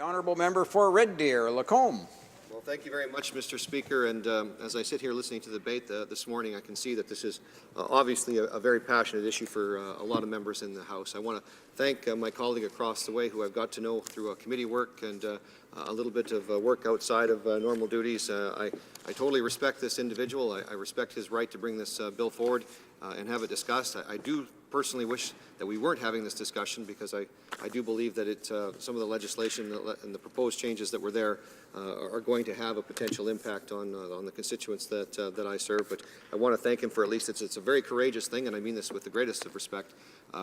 The honourable member for Red Deer, Lacombe. Well, thank you very much, Mr. Speaker. And as I sit here listening to the debate this morning, I can see that this is obviously a very passionate issue for a lot of members in the House. I want to thank my colleague across the way who I've got to know through committee work and a little bit of work outside of normal duties. I totally respect this individual. I respect his right to bring this bill forward and have it discussed. I do personally wish that we weren't having this discussion because I do believe that some of the legislation and the proposed changes that were there are going to have a potential impact on the constituents that I serve. But I want to thank him for at least it's a very courageous thing, and I mean this with the greatest of respect,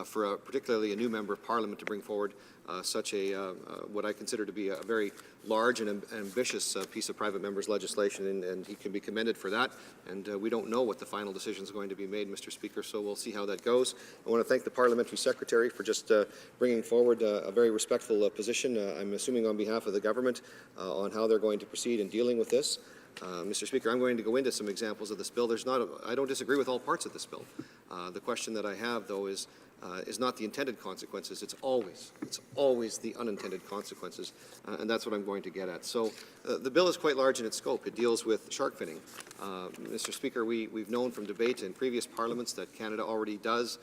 for particularly a new member of Parliament to bring forward such a what I consider to be a very large and ambitious piece of private members' legislation, and he can be commended for that. And we don't know what the final decision is going to be made, Mr. Speaker, so we'll see how that goes. I want to thank the Parliamentary Secretary for just bringing forward a very respectful position, I'm assuming on behalf of the government, on how they're going to proceed in dealing with this. Mr. Speaker, I'm going to go into some examples of this bill. I don't disagree with all parts of this bill. The question that I have, though, is not the intended consequences. It's always the unintended consequences, and that's what I'm going to get at. So the bill is quite large in its scope. It deals with shark finning. Mr. Speaker, we've known from debate in previous parliaments that Canada already does,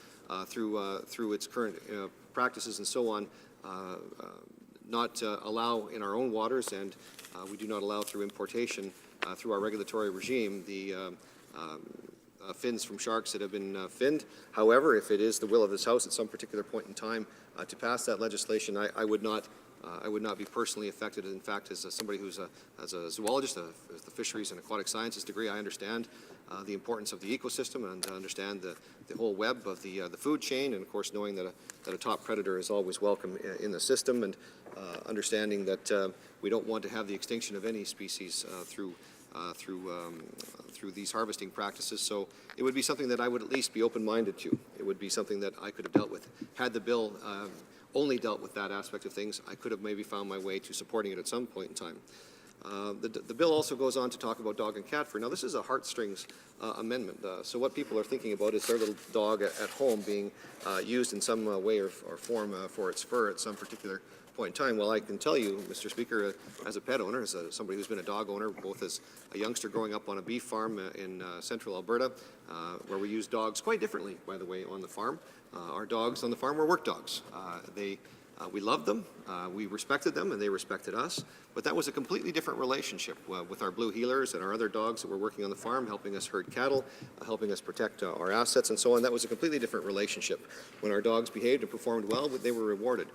through its current practices and so on, not allow in our own waters, and we do not allow through importation, through our regulatory regime, the fins from sharks that have been finned. However, if it is the will of this House at some particular point in time to pass that legislation, I would not be personally affected. In fact, as somebody who's as a zoologist, the fisheries and aquatic sciences degree, I understand the importance of the ecosystem and understand the whole web of the food chain, and of course knowing that a top predator is always welcome in the system, and understanding that we don't want to have the extinction of any species through these harvesting practices. So it would be something that I would at least be open-minded to. It would be something that I could have dealt with. Had the bill only dealt with that aspect of things, I could have maybe found my way to supporting it at some point in time. The bill also goes on to talk about dog and cat fur. Now, this is a heartstrings amendment. So what people are thinking about is their little dog at home being used in some way or form for its fur at some particular point in time. Well, I can tell you, Mr. Speaker, as a pet owner, as somebody who's been a dog owner, both as a youngster growing up on a beef farm in central Alberta, where we use dogs quite differently, by the way, on the farm. Our dogs on the farm were work dogs. We loved them, we respected them, and they respected us. But that was a completely different relationship with our blue heelers and our other dogs that were working on the farm, helping us herd cattle, helping us protect our assets and so on. That was a completely different relationship. When our dogs behaved and performed well, they were rewarded.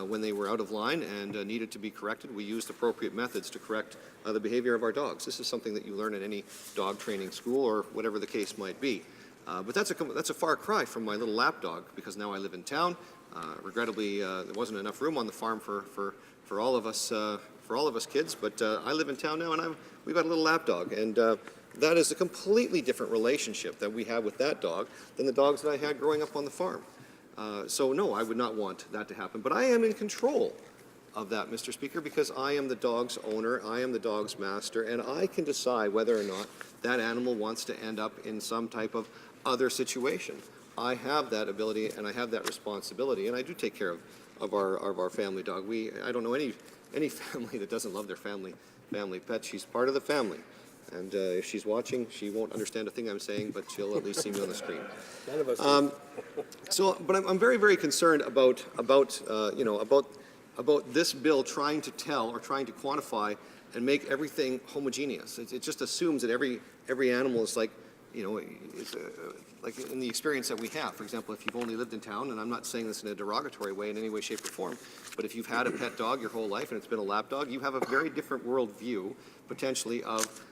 When they were out of line and needed to be corrected, we used appropriate methods to correct the behavior of our dogs. This is something that you learn in any dog training school or whatever the case might be. But that's a far cry from my little lap dog, because now I live in town. Regrettably, there wasn't enough room on the farm for all of us kids. But I live in town now, and we've got a little lap dog, and that is a completely different relationship that we have with that dog than the dogs that I had growing up on the farm. So no, I would not want that to happen. But I am in control of that, Mr. Speaker, because I am the dog's owner, I am the dog's master, and I can decide whether or not that animal wants to end up in some type of other situation. I have that ability and I have that responsibility, and I do take care of our family dog. I don't know any family that doesn't love their family pet. She's part of the family. And if she's watching, she won't understand a thing I'm saying, but she'll at least see me on the screen. None of us do. But I'm very, very concerned about this bill trying to tell or trying to quantify and make everything homogeneous. It just assumes that every animal is like, like in the experience that we have. For example, if you've only lived in town, and I'm not saying this in a derogatory way in any way, shape, or form, but if you've had a pet dog your whole life and it's been a lap dog, you have a very different worldview, potentially, of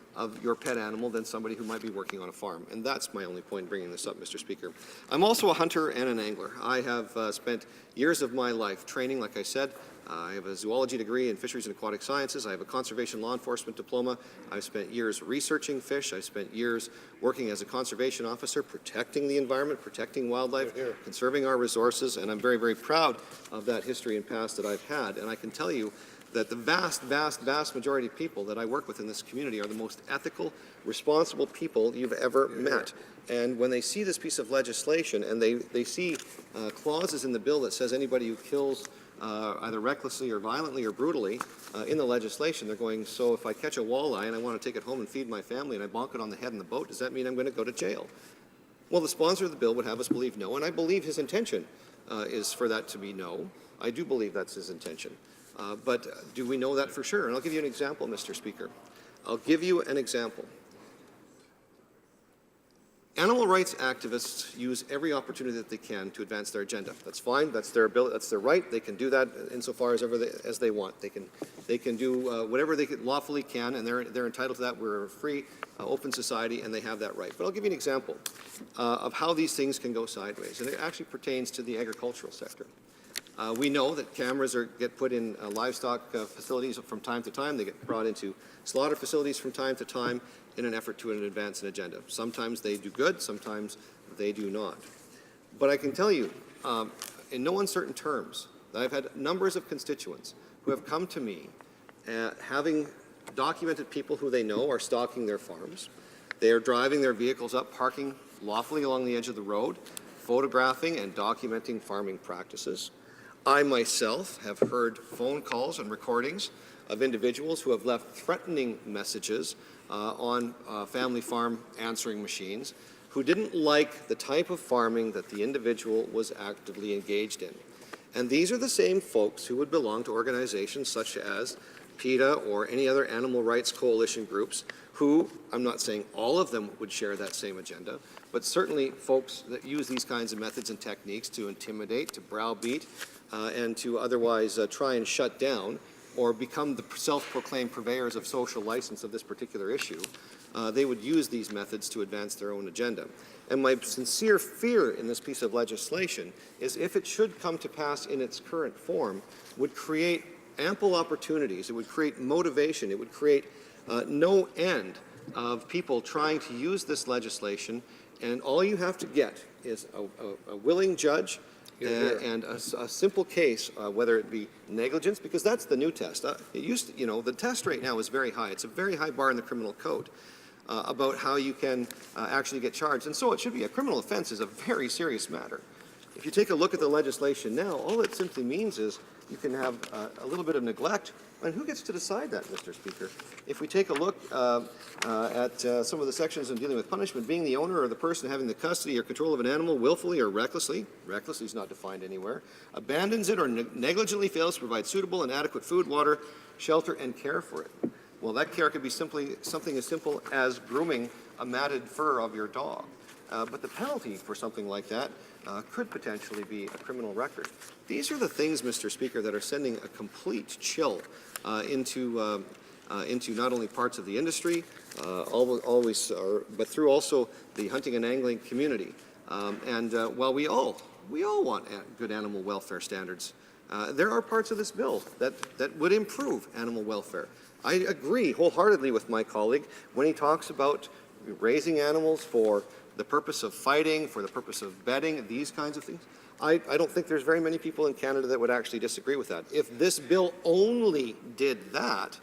your pet animal than somebody who might be working on a farm. And that's my only point in bringing this up, Mr. Speaker. I'm also a hunter and an angler. I have spent years of my life training, like I said. I have a zoology degree in fisheries and aquatic sciences. I have a conservation law enforcement diploma. I've spent years researching fish. I've spent years working as a conservation officer, protecting the environment, protecting wildlife, conserving our resources, and I'm very, very proud of that history and past that I've had. And I can tell you that the vast, vast, vast majority of people that I work with in this community are the most ethical, responsible people you've ever met. And when they see this piece of legislation and they see clauses in the bill that says anybody who kills either recklessly or violently or brutally in the legislation. They're going, so if I catch a walleye and I want to take it home and feed my family and I bonk it on the head in the boat, does that mean I'm going to go to jail? Well, the sponsor of the bill would have us believe no, and I believe his intention is for that to be no. I do believe that's his intention. But do we know that for sure? And I'll give you an example, Mr. Speaker. I'll give you an example. Animal rights activists use every opportunity that they can to advance their agenda. That's fine. That's their ability. That's their right. They can do that insofar as they want. They can do whatever they lawfully can, and they're entitled to that. We're a free, open society, and they have that right. But I'll give you an example of how these things can go sideways, and it actually pertains to the agricultural sector. We know that cameras get put in livestock facilities from time to time. They get brought into slaughter facilities from time to time in an effort to advance an agenda. Sometimes they do good, sometimes they do not. But I can tell you, in no uncertain terms, that I've had numbers of constituents who have come to me having documented people who they know are stalking their farms. They are driving their vehicles up, parking lawfully along the edge of the road, photographing and documenting farming practices. I myself have heard phone calls and recordings of individuals who have left threatening messages on family farm answering machines who didn't like the type of farming that the individual was actively engaged in. And these are the same folks who would belong to organizations such as PETA or any other animal rights coalition groups who, I'm not saying all of them would share that same agenda, but certainly folks that use these kinds of methods and techniques to intimidate, to browbeat, and to otherwise try and shut down or become the self-proclaimed purveyors of social license of this particular issue, they would use these methods to advance their own agenda. And my sincere fear in this piece of legislation is if it should come to pass in its current form, would create ample opportunities, it would create motivation, it would create no end of people trying to use this legislation, and all you have to get is a willing judge and a simple case, whether it be negligence, because that's the new test. It used to, the test right now is very high. It's a very high bar in the criminal code about how you can actually get charged. And so it should be. A criminal offense is a very serious matter. If you take a look at the legislation now, all it simply means is you can have a little bit of neglect. And who gets to decide that, Mr. Speaker? If we take a look at some of the sections in dealing with punishment, being the owner or the person having the custody or control of an animal willfully or recklessly is not defined anywhere, abandons it or negligently fails to provide suitable and adequate food, water, shelter, and care for it. Well, that care could be simply something as simple as grooming a matted fur of your dog. But the penalty for something like that could potentially be a criminal record. These are the things, Mr. Speaker, that are sending a complete chill into not only parts of the industry, but through also the hunting and angling community. While we all want good animal welfare standards, there are parts of this bill that would improve animal welfare. I agree wholeheartedly with my colleague when he talks about raising animals for the purpose of fighting, for the purpose of bedding, these kinds of things. I don't think there's very many people in Canada that would actually disagree with that. If this bill only did that,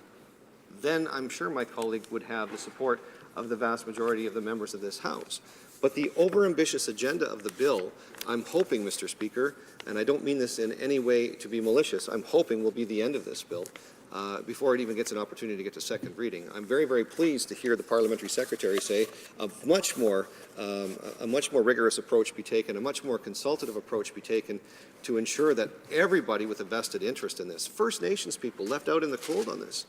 then I'm sure my colleague would have the support of the vast majority of the members of this House. But the overambitious agenda of the bill, I'm hoping, Mr. Speaker, and I don't mean this in any way to be malicious, I'm hoping will be the end of this bill. Before it even gets an opportunity to get to second reading. I'm very, very pleased to hear the Parliamentary Secretary say a much more rigorous approach be taken, a much more consultative approach be taken to ensure that everybody with a vested interest in this, First Nations people left out in the cold on this,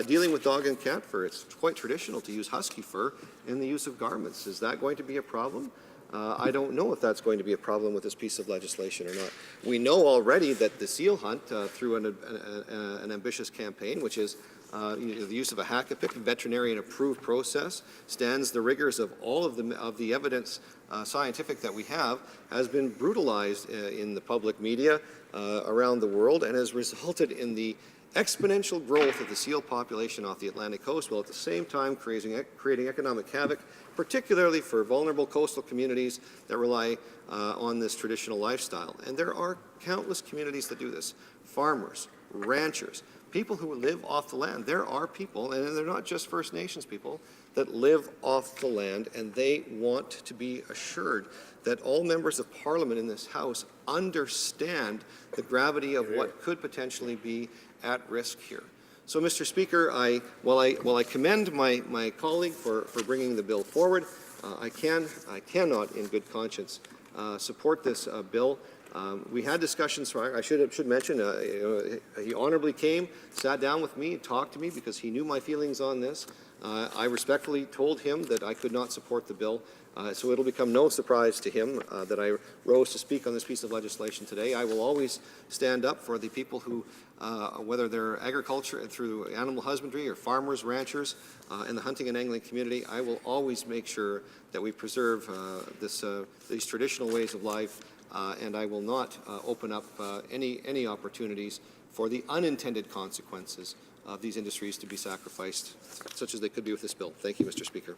dealing with dog and cat fur, it's quite traditional to use husky fur in the use of garments. Is that going to be a problem? I don't know if that's going to be a problem with this piece of legislation or not. We know already that the seal hunt, through an ambitious campaign, which is the use of a hackapick, veterinarian-approved process, stands the rigors of all of the evidence scientific that we have, has been brutalized in the public media around the world and has resulted in the exponential growth of the seal population off the Atlantic coast, while at the same time creating economic havoc, particularly for vulnerable coastal communities that rely on this traditional lifestyle. And there are countless communities that do this. Farmers, ranchers, people who live off the land. There are people, and they're not just First Nations people, that live off the land, and they want to be assured that all members of Parliament in this House understand the gravity of what could potentially be at risk here. So, Mr. Speaker, while I commend my colleague for bringing the bill forward, I cannot, in good conscience, support this bill. We had discussions. I should mention he honorably came, sat down with me, and talked to me because he knew my feelings on this. I respectfully told him that I could not support the bill, so it'll become no surprise to him that I rose to speak on this piece of legislation today. I will always stand up for the people who, whether they're agriculture and through animal husbandry or farmers, ranchers, and the hunting and angling community, I will always make sure that we preserve these traditional ways of life, and I will not open up any opportunities for the unintended consequences of these industries to be sacrificed, such as they could be with this bill. Thank you, Mr. Speaker.